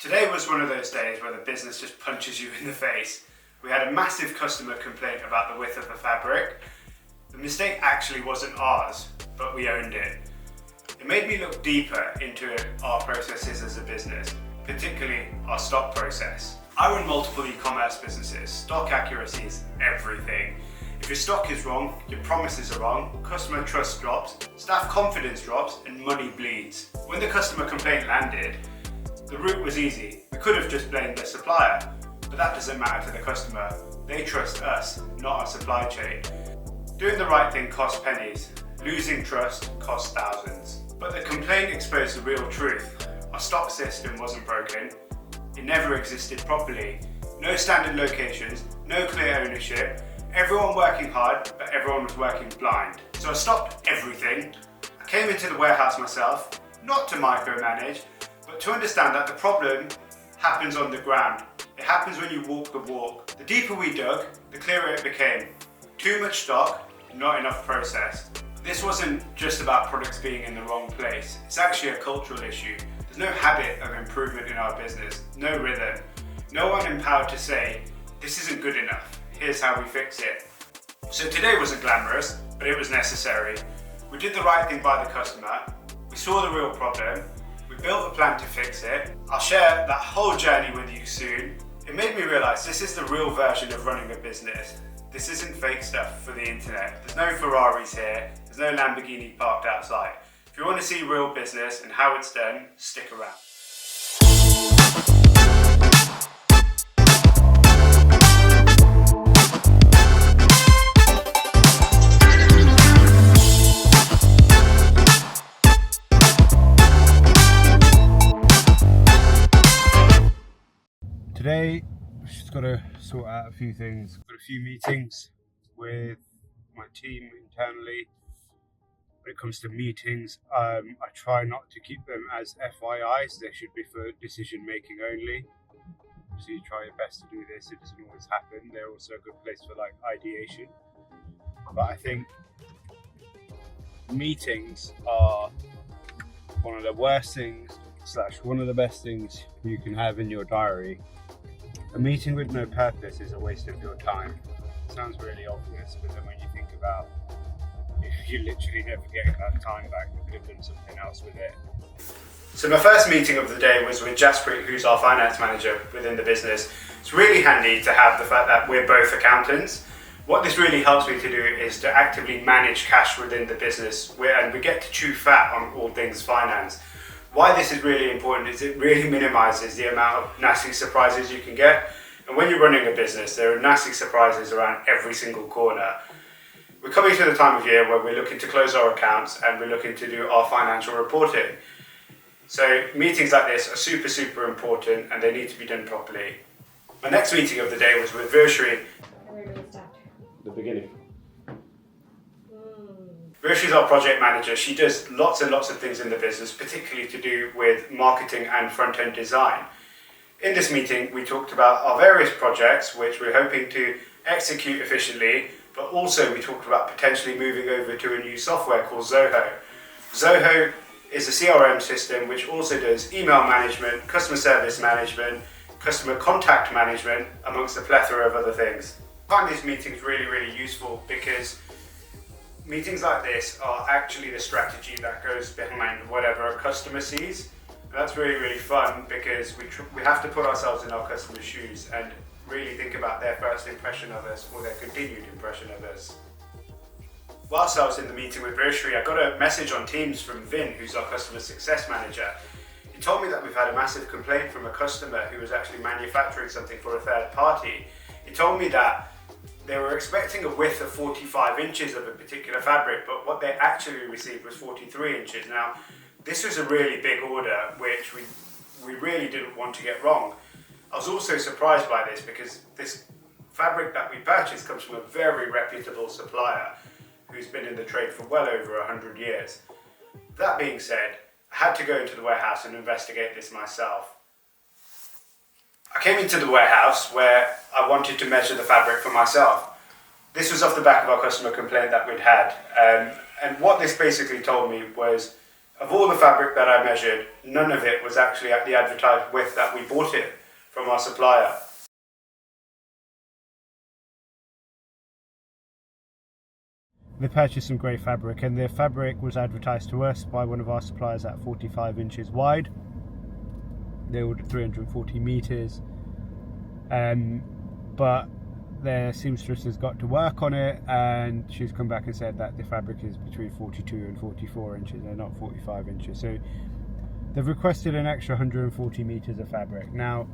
Today was one of those days where the business just punches you in the face. We had a massive customer complaint about the width of the fabric. The mistake actually wasn't ours, but we owned it. It made me look deeper into our processes as a business, particularly our stock process. I run multiple e-commerce businesses. Stock accuracy is everything. If your stock is wrong, your promises are wrong, customer trust drops, staff confidence drops, and money bleeds. When the customer complaint landed, the route was easy. We could have just blamed the supplier, but that doesn't matter to the customer. They trust us, not our supply chain. Doing the right thing costs pennies. Losing trust costs thousands. But the complaint exposed the real truth. Our stock system wasn't broken. It never existed properly. No standard locations, no clear ownership. Everyone working hard, but everyone was working blind. So I stopped everything. I came into the warehouse myself, not to micromanage, but to understand that the problem happens on the ground. It happens when you walk the walk. The deeper we dug, the clearer it became. Too much stock, not enough process. This wasn't just about products being in the wrong place. It's actually a cultural issue. There's no habit of improvement in our business, no rhythm. No one empowered to say, this isn't good enough, here's how we fix it. So today wasn't glamorous, but it was necessary. We did the right thing by the customer, we saw the real problem, we built a plan to fix it. I'll share that whole journey with you soon. It made me realise this is the real version of running a business. This isn't fake stuff for the internet. There's no Ferraris here, there's no Lamborghini parked outside. If you want to see real business and how it's done, stick around. Today, I've just got to sort out a few things. I've got a few meetings with my team internally. When it comes to meetings, I try not to keep them as FYIs. They should be for decision making only. So you try your best to do this. It doesn't always happen. They're also a good place for like ideation. But I think meetings are one of the worst things / one of the best things you can have in your diary. A meeting with no purpose is a waste of your time. It sounds really obvious, but then when you think about if you literally never get that time back, you could have done something else with it. So my first meeting of the day was with Jaspreet, who's our finance manager within the business. It's really handy to have the fact that we're both accountants. What this really helps me to do is to actively manage cash within the business, and we get to chew fat on all things finance. Why this is really important is it really minimises the amount of nasty surprises you can get. And when you're running a business, there are nasty surprises around every single corner. We're coming to the time of year where we're looking to close our accounts and we're looking to do our financial reporting. So meetings like this are super important and they need to be done properly. My next meeting of the day was with Virshri. Where do we start? The beginning. Virshri's our project manager. She does lots and lots of things in the business, particularly to do with marketing and front-end design. In this meeting, we talked about our various projects, which we're hoping to execute efficiently, but also we talked about potentially moving over to a new software called Zoho. Zoho is a CRM system which also does email management, customer service management, customer contact management, amongst a plethora of other things. I find these meetings really useful because meetings like this are actually the strategy that goes behind whatever a customer sees. And that's really fun because we have to put ourselves in our customer's shoes and really think about their first impression of us or their continued impression of us. Whilst I was in the meeting with Virshri, I got a message on Teams from Vin, who's our customer success manager. He told me that we've had a massive complaint from a customer who was actually manufacturing something for a third party. He told me that they were expecting a width of 45 inches of a particular fabric, but what they actually received was 43 inches. Now, this was a really big order, which we really didn't want to get wrong. I was also surprised by this because this fabric that we purchased comes from a very reputable supplier who's been in the trade for well over 100 years. That being said, I had to go into the warehouse and investigate this myself. I came into the warehouse where I wanted to measure the fabric for myself. This was off the back of our customer complaint that we'd had. And what this basically told me was Of all the fabric that I measured, none of it was actually at the advertised width that we bought it from our supplier. They purchased some grey fabric, and the fabric was advertised to us by one of our suppliers at 45 inches wide. They ordered 340 metres, but their seamstress has got to work on it, and she's come back and said that the fabric is between 42 and 44 inches, they're not 45 inches. So they've requested an extra 140 metres of fabric. Now,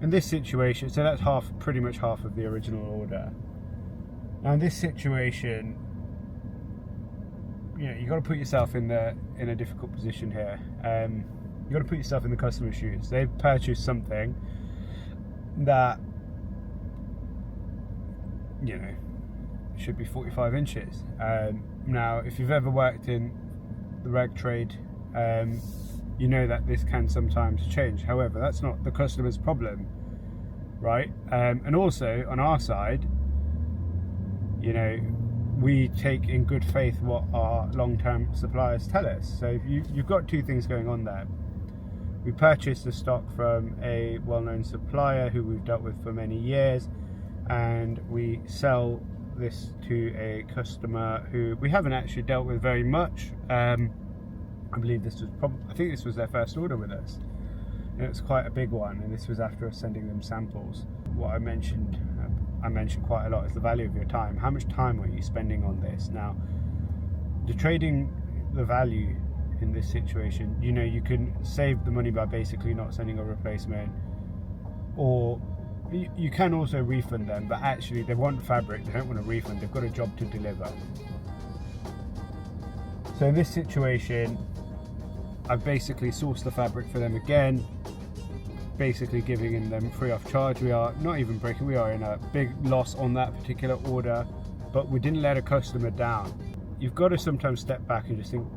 in this situation, so that's pretty much half of the original order. Now in this situation, you got to put yourself in a difficult position here. You got to put yourself in the customer's shoes. They've purchased something that should be 45 inches. Now, if you've ever worked in the rag trade, you know that this can sometimes change. However, that's not the customer's problem, right? And also on our side, we take in good faith what our long-term suppliers tell us. So you've got two things going on there. We purchased the stock from a well-known supplier who we've dealt with for many years, and we sell this to a customer who we haven't actually dealt with very much. I believe I think this was their first order with us. And it was quite a big one, and this was after us sending them samples. What I mentioned quite a lot is the value of your time. How much time are you spending on this? Now, trading the value in this situation, you can save the money by basically not sending a replacement, or you can also refund them, but actually they want fabric, they don't want a refund, they've got a job to deliver. So in this situation, I've basically sourced the fabric for them again, basically giving them free of charge. We are not even breaking, we are in a big loss on that particular order, but we didn't let a customer down. You've got to sometimes step back and just think,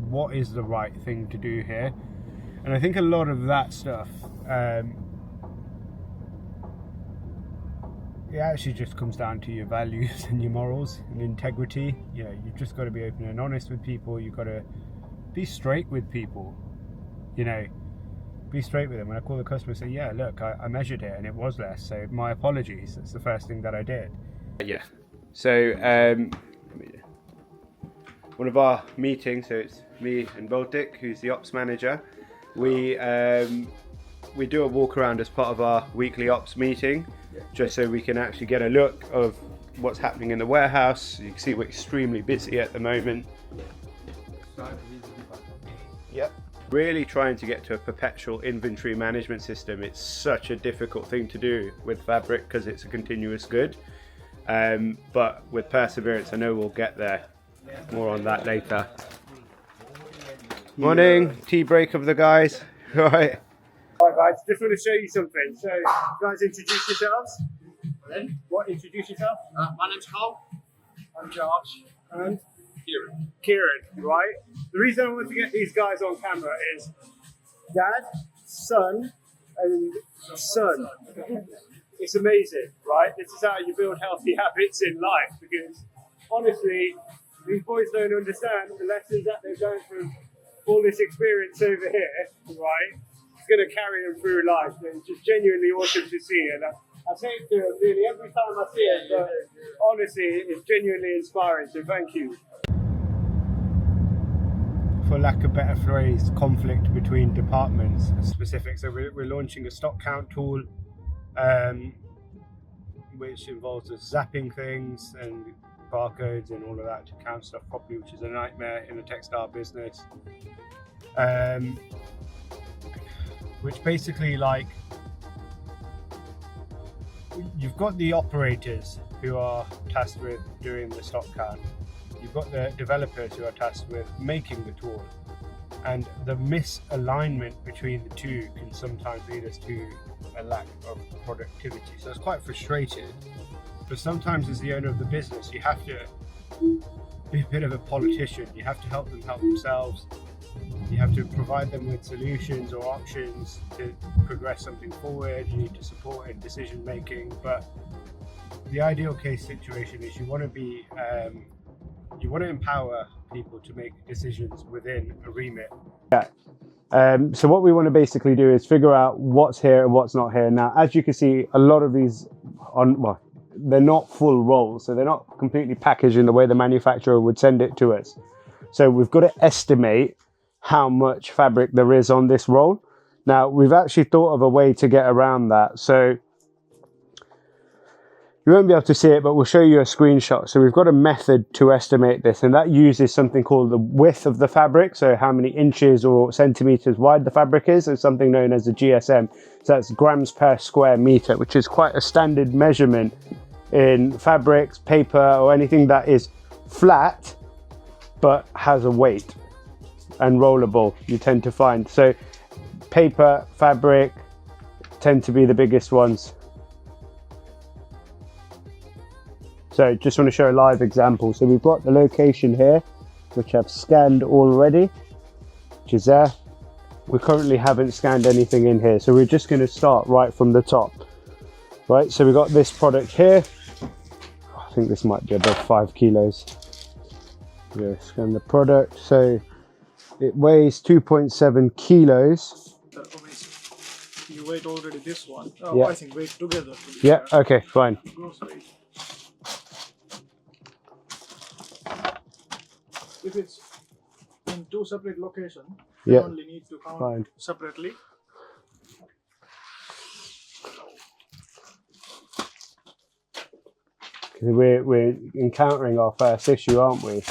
what is the right thing to do here? And I think a lot of that stuff, it actually just comes down to your values and your morals and integrity. You've just got to be open and honest with people. You've got to be straight with people. Be straight with them. When I call the customer and say, yeah, look, I measured it and it was less, so my apologies. That's the first thing that I did. Yeah. So one of our meetings, so it's me and Baltic, who's the ops manager, we do a walk around as part of our weekly ops meeting, just so we can actually get a look of what's happening in the warehouse. You can see we're extremely busy at the moment. Yep. Really trying to get to a perpetual inventory management system. It's such a difficult thing to do with fabric because it's a continuous good, but with perseverance I know we'll get there. More on that later. Morning, tea break of the guys. Right. Alright guys, just want to show you something. So, guys, introduce yourselves. What? Introduce yourself. My name's Carl. I'm Josh. And Kieran. Kieran, right? The reason I want to get these guys on camera is dad, son, and son. It's amazing, right? This is how you build healthy habits in life, because honestly, these boys don't understand the lessons that they're going through. All this experience over here, right? It's going to carry them through life. And it's just genuinely awesome to see. And I say it to them nearly every time I see it, but honestly, it's genuinely inspiring. So thank you. For lack of a better phrase, conflict between departments specific. So we're launching a stock count tool, which involves us zapping things and barcodes and all of that to count stuff properly, which is a nightmare in the textile business. Which basically, you've got the operators who are tasked with doing the stock count. You've got the developers who are tasked with making the tool, and the misalignment between the two can sometimes lead us to a lack of productivity. So it's quite frustrating, but sometimes as the owner of the business, you have to be a bit of a politician. You have to help them help themselves. You have to provide them with solutions or options to progress something forward. You need to support in decision making, but the ideal case situation is you want to be you want to empower people to make decisions within a remit. So what we want to basically do is figure out what's here and what's not here. Now, as you can see, a lot of these they're not full rolls, so they're not completely packaged in the way the manufacturer would send it to us. So we've got to estimate how much fabric there is on this roll. Now, we've actually thought of a way to get around that. So you won't be able to see it, but we'll show you a screenshot. So we've got a method to estimate this, and that uses something called the width of the fabric. So how many inches or centimeters wide the fabric is, and something known as a GSM. So that's grams per square meter, which is quite a standard measurement in fabrics, paper, or anything that is flat, but has a weight and rollable, you tend to find. So paper, fabric tend to be the biggest ones. So just want to show a live example. So we've got the location here, which I've scanned already, which is there. We currently haven't scanned anything in here. So we're just going to start right from the top. Right, so we've got this product here. I think this might be above 5 kilos. Yeah, scan the product. So it weighs 2.7 kilos. You weighed already this one. Oh, yeah. I think weight together. Yeah, okay, fine. Gross weight. If it's in 2 separate locations, you yeah. only need to count Fine. separately. We're encountering our first issue, aren't we?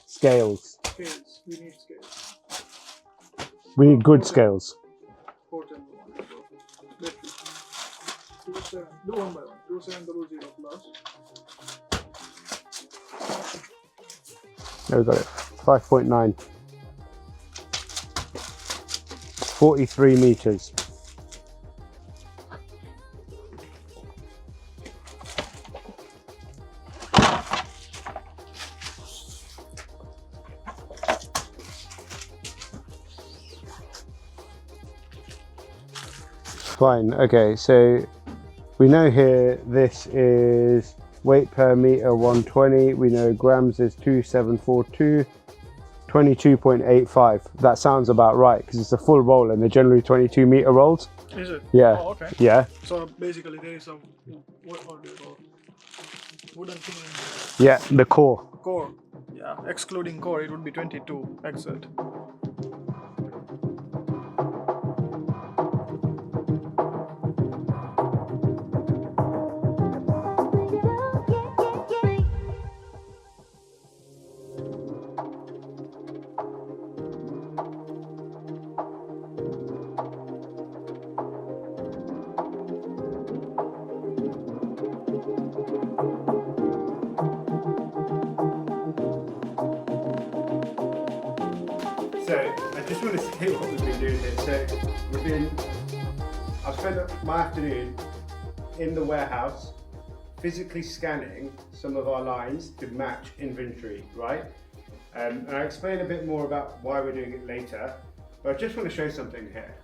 Scales. Scales. We need scales. We need good scales. 410. Let's see. 27. Do one by one. 2700 plus. There we got it. 5.9. 43 meters. Fine, okay, so we know here this is weight per meter 120, we know grams is 2742, 22.85. That sounds about right because it's a full roll and they're generally 22 meter rolls. Is it? Yeah. Oh, okay. Yeah. So basically there is a wooden thing in Yeah, the core. core. Yeah, excluding core it would be 22 exit. So I just want to say what we've been doing here. So I've spent my afternoon in the warehouse physically scanning some of our lines to match inventory, right? And I'll explain a bit more about why we're doing it later, but I just want to show something here.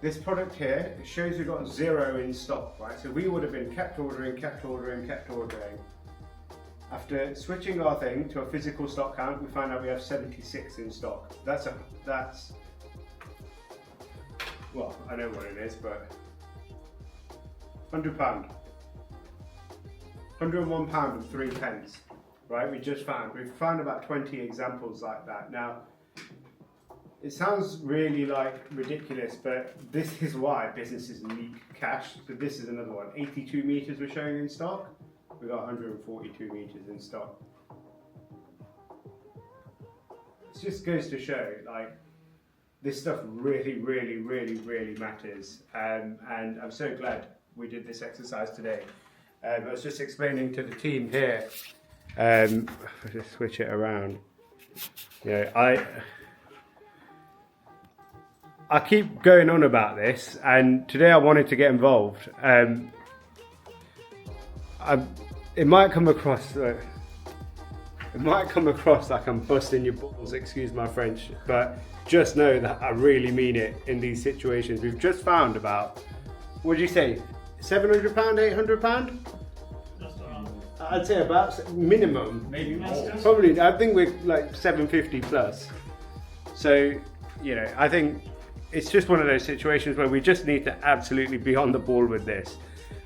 This product here, it shows we've got 0 in stock, right? So we would have been kept ordering. After switching our thing to a physical stock count, we find out we have 76 in stock. That's well, I know what it is, but £100, £101 and 3 pence, right? We've found about 20 examples like that. Now, it sounds really like ridiculous, but this is why businesses need cash. So this is another one, 82 meters we're showing in stock. We've got 142 meters in stock. It just goes to show, like, this stuff really matters. And I'm so glad we did this exercise today. I was just explaining to the team here, I'll just switch it around. You know, I keep going on about this, and today I wanted to get involved. It might come across like I'm busting your balls, excuse my French, but just know that I really mean it in these situations. We've just found about, what did you say, £700, £800? Just around. I'd say about minimum. Maybe more. Probably, I think we're like 750 plus. So, you know, I think it's just one of those situations where we just need to absolutely be on the ball with this.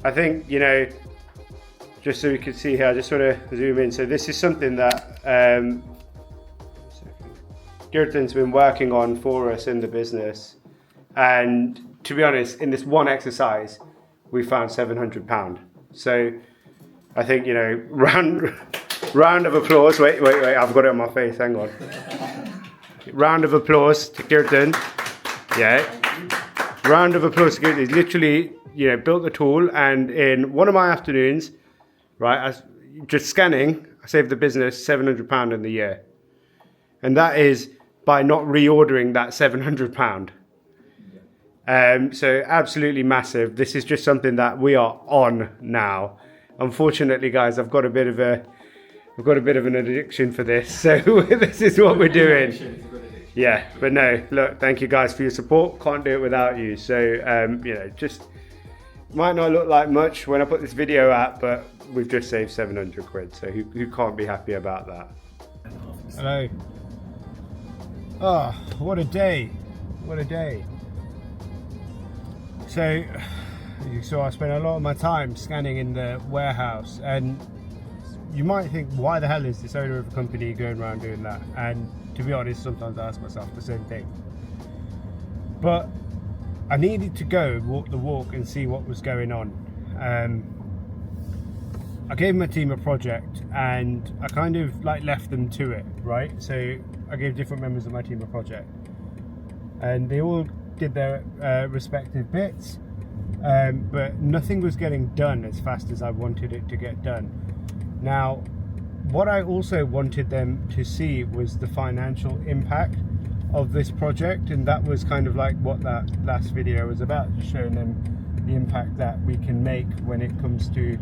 I think, you know, just so we can see here, I just want to zoom in. So this is something that Gurtan's been working on for us in the business. And to be honest, in this one exercise, we found £700. So I think, you know, round of applause. Wait, I've got it on my face, hang on. Round of applause to Gurtan. Yeah. Round of applause to Gurtan. He's literally, you know, built the tool, and in one of my afternoons, right, just scanning, I saved the business £700 in the year. And that is by not reordering that £700. So absolutely massive. This is just something that we are on now. Unfortunately, guys, I've got a bit of an addiction for this. So this is what we're doing. Yeah, but no, look, thank you guys for your support. Can't do it without you. So, you know, just might not look like much when I put this video out, but we've just saved 700 quid. So who can't be happy about that? Hello. Oh, what a day. What a day. So you saw I spent a lot of my time scanning in the warehouse, and you might think, why the hell is this owner of a company going around doing that? And to be honest, sometimes I ask myself the same thing. But I needed to go walk the walk and see what was going on. I gave my team a project, and I kind of like left them to it, right? So I gave different members of my team a project, and they all did their respective bits, but nothing was getting done as fast as I wanted it to get done. Now, what I also wanted them to see was the financial impact of this project, and that was kind of like what that last video was about, just showing them the impact that we can make when it comes to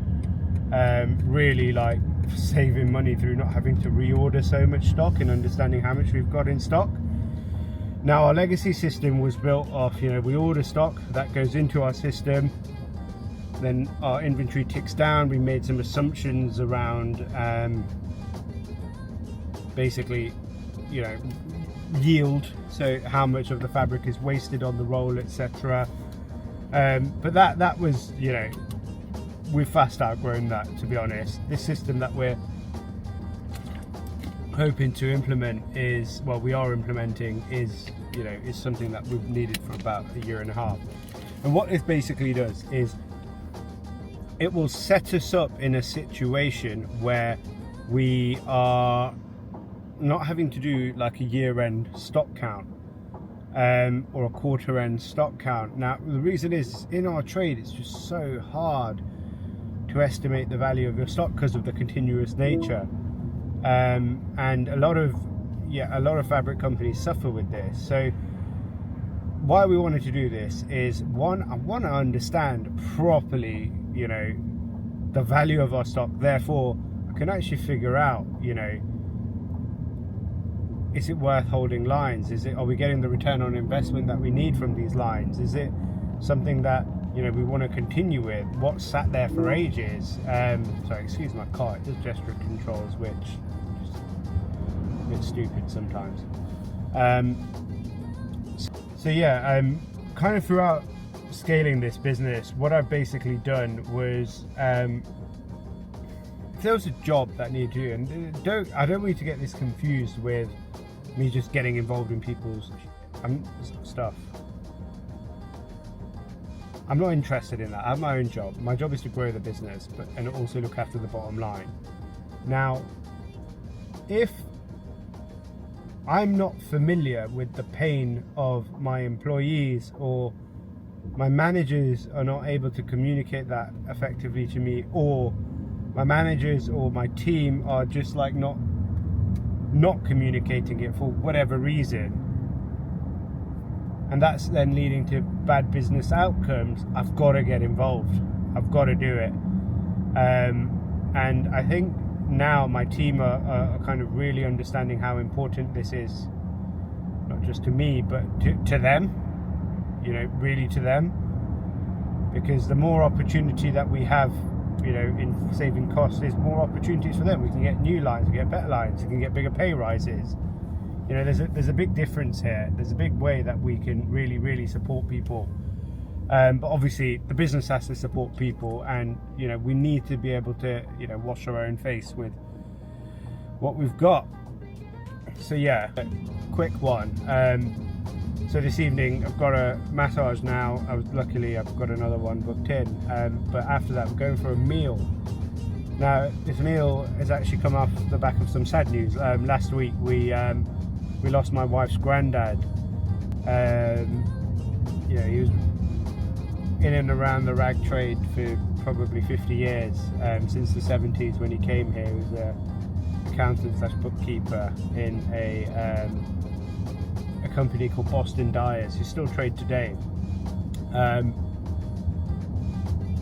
really like saving money through not having to reorder so much stock and understanding how much we've got in stock. Now, our legacy system was built off, you know, we order stock, that goes into our system, then our inventory ticks down. We made some assumptions around basically, you know, yield, so how much of the fabric is wasted on the roll, etc. But that was, you know, we've fast outgrown that, to be honest. This system that we're hoping to implement is, well, we are implementing, is, you know, is something that we've needed for about a year and a half. And what it basically does is it will set us up in a situation where we are not having to do like a year-end stock count or a quarter-end stock count. Now, the reason is, in our trade, it's just so hard to estimate the value of your stock because of the continuous nature. And a lot of fabric companies suffer with this. So why we wanted to do this is, one, I want to understand properly, you know, the value of our stock. Therefore, I can actually figure out, you know, is it worth holding lines? Are we getting the return on investment that we need from these lines? Is it something that, you know, we want to continue with? What's sat there for ages? Sorry, excuse my car, it does gesture controls, which is a bit stupid sometimes. So yeah, kind of throughout scaling this business, what I've basically done was, if there was a job that needed to do, and I don't want you to get this confused with me just getting involved in people's stuff. I'm not interested in that. I have my own job. My job is to grow the business, and also look after the bottom line. Now, if I'm not familiar with the pain of my employees, or my managers are not able to communicate that effectively to me, or my managers or my team are just like not communicating it for whatever reason, and that's then leading to bad business outcomes, I've got to get involved. I've got to do it. And I think now my team are kind of really understanding how important this is, not just to me, but to them, you know, really to them. Because the more opportunity that we have you know, in saving costs, there's more opportunities for them. We can get new lines, we can get better lines, we can get bigger pay rises. You know, there's a big difference here. There's a big way that we can really support people. But obviously the business has to support people, and you know, we need to be able to, you know, wash our own face with what we've got. So yeah, quick one. So this evening I've got a massage now. Luckily I've got another one booked in, but after that we're going for a meal. Now this meal has actually come off the back of some sad news. Last week we lost my wife's granddad. You know, he was in and around the rag trade for probably 50 years, since the 70s when he came here. He was an accountant / bookkeeper in a company called Boston Dyers, who still trade today.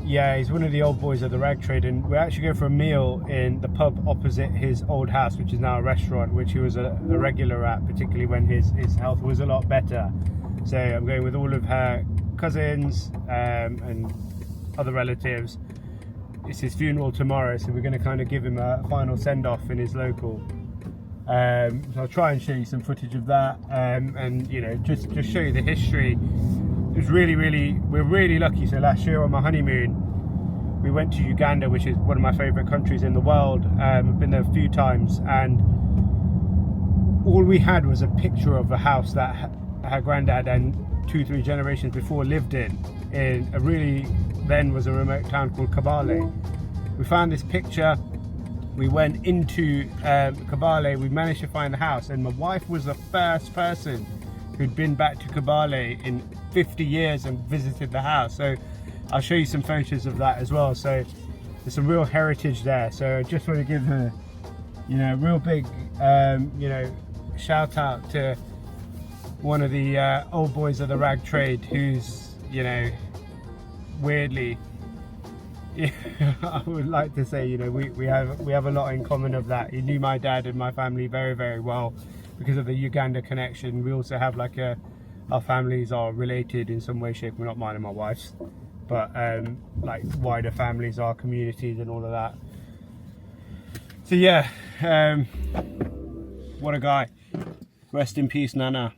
Yeah, he's one of the old boys of the rag trade, and we're actually going for a meal in the pub opposite his old house, which is now a restaurant, which he was a regular at, particularly when his health was a lot better. So I'm going with all of her cousins and other relatives. It's his funeral tomorrow, so we're going to kind of give him a final send-off in his local. So I'll try and show you some footage of that, and you know, just show you the history. It was we're really lucky. So last year on my honeymoon, we went to Uganda, which is one of my favourite countries in the world. I've been there a few times, and all we had was a picture of a house that her granddad and 2-3 generations before lived in a really, then was a remote town called Kabale. We found this picture, we went into Kabale, we managed to find the house, and my wife was the first person who'd been back to Kabale in 50 years and visited the house. So I'll show you some photos of that as well. So there's some real heritage there. So I just want to give a, you know, real big you know, shout out to one of the old boys of the rag trade, who's, you know, weirdly, yeah, I would like to say, you know, we have a lot in common of that. He knew my dad and my family very well because of the Uganda connection. We also have like our families are related in some way, shape, well, not mine and my wife's, but like wider families, our communities and all of that. So yeah, what a guy. Rest in peace, Nana.